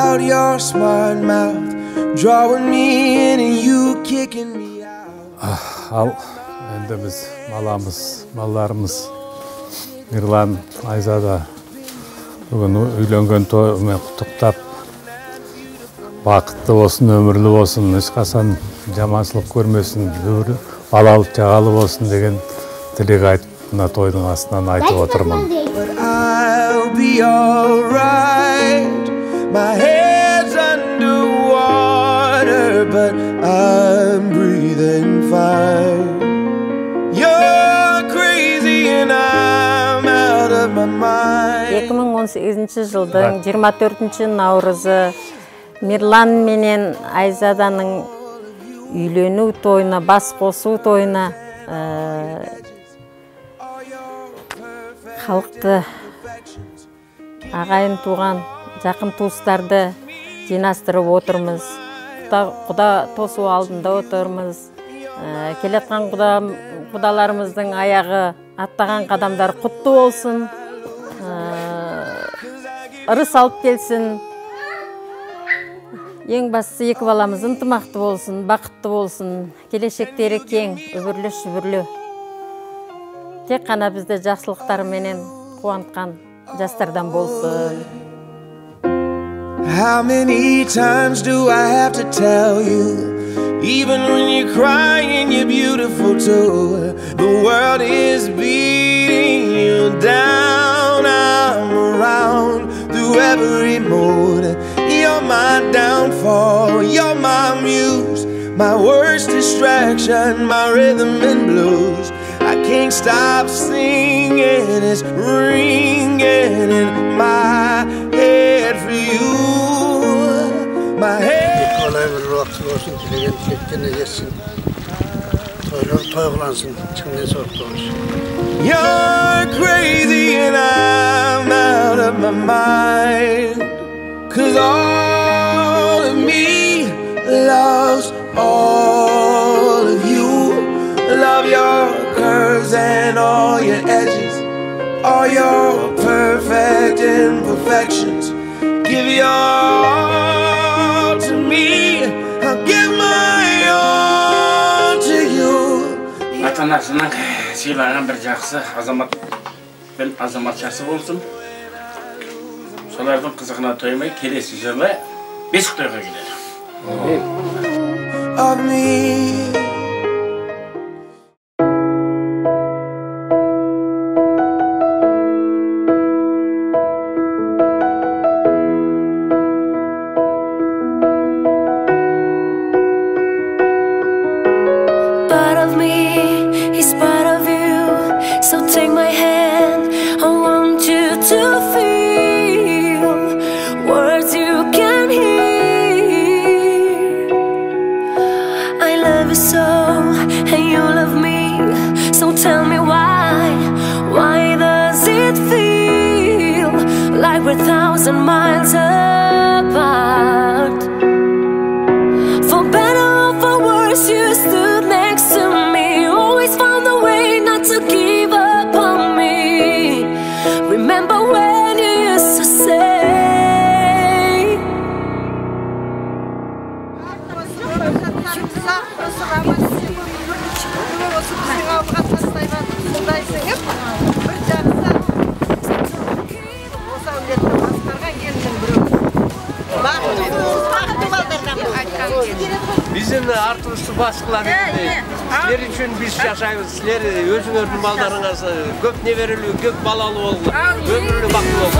about your smart mouth, drawing me in and you kicking me out. Ал енді біз балаларымыз Мирлан, Айзада бүгін үйленген тоймен құттықтап, бақытты болсын, өмірлі болсын, ешқашан жаманшылық көрмесін, балалы жағалы болсын деген тілек айтып, мына тойдың астынан айтып отырмын. But I'll be alright. My head's underwater, but I'm breathing fine. You're crazy and I'm out of my mind. 2018 жылдың 24 наурызы Мирлан менен Айзаданың үйлену тойына, бас қосу тойына халықты, ағайын туған, жақын туыстарды жинастырып отырмыз. Құда тосу алдында отырмыз. Келетқан құдаларымыздың аяғы, аттаған қадамдар құтты болсын. Ырыс алып келсін. Ең бастысы екі баламыз ынтымақты болсын, бақытты болсын. Келешектері кең, үбірлі шүбірлі. Тек қана бізді жақсылықтарменен қуантқан жастардан болсын. How many times do I have to tell you? Even when you're crying, you're beautiful too. The world is beating you down. I'm around through every mood. You're my downfall, you're my muse, my worst distraction, my rhythm and blues. I can't stop singing, it's ringing in my head for you. My head. You're crazy and I'm out of my mind. 'Cause all of me loves all of you. Love your curves and all your edges, all your perfect imperfections. Give your all to me, I'll give my all to you. Ата-анасының сыйлаған бір жақсы азамат пен азаматшасы болсын. Солардың қызығына тоймай келесі жылы бесік тойға келеді. Of me. We're 1,000 miles apart. For better or for worse, you stood next to me. Always found a way not to give up on me. Remember when you used to say Bizim artırışlı baskılar sizler için biz yaşayız. Sizler özünüzün ballarınızı köp ne veriliyor, köp balalı oldu, ömürlü baklı oldu.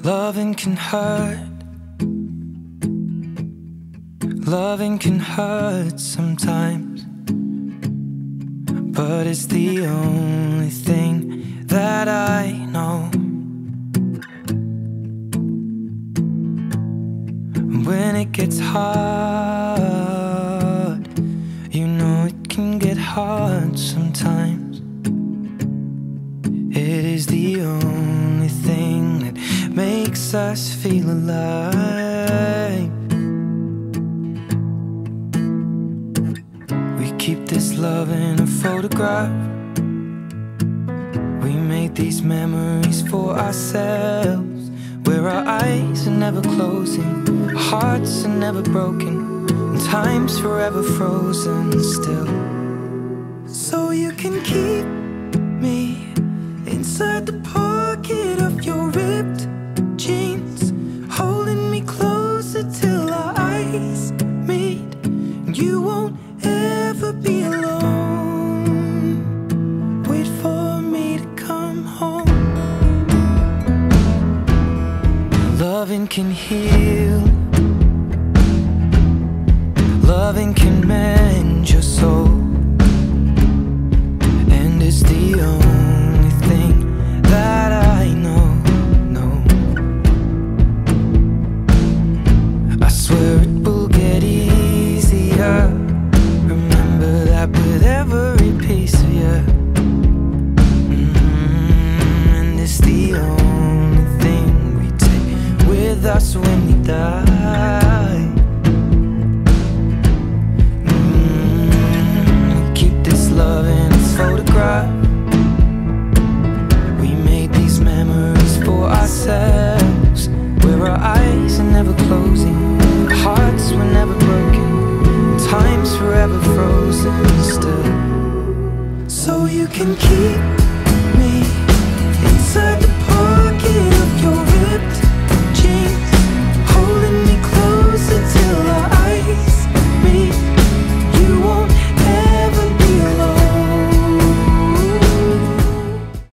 Loving can hurt. Loving can hurt sometimes, but it's the only thing that I know. When it gets hard, you know it can get hard sometimes. It is the only thing that makes us feel alive. We keep this love in a photograph. We made these memories for ourselves, where our eyes are never closing, our hearts are never broken, and time's forever frozen still. So you can keep me inside the pocket of your ripped jeans, holding me closer till our eyes meet. You won't ever be alone. Wait for me to come home. Loving can heal. Loving can mend your soul. And it's the only thing that I know. I swear it will get easier. Remember that with every piece of you. And it's the only thing we take with us when we die. Keep this love in its photograph. We made these memories for ourselves, where our eyes are never closing, our hearts were never broken, time's forever frozen still. So you can keep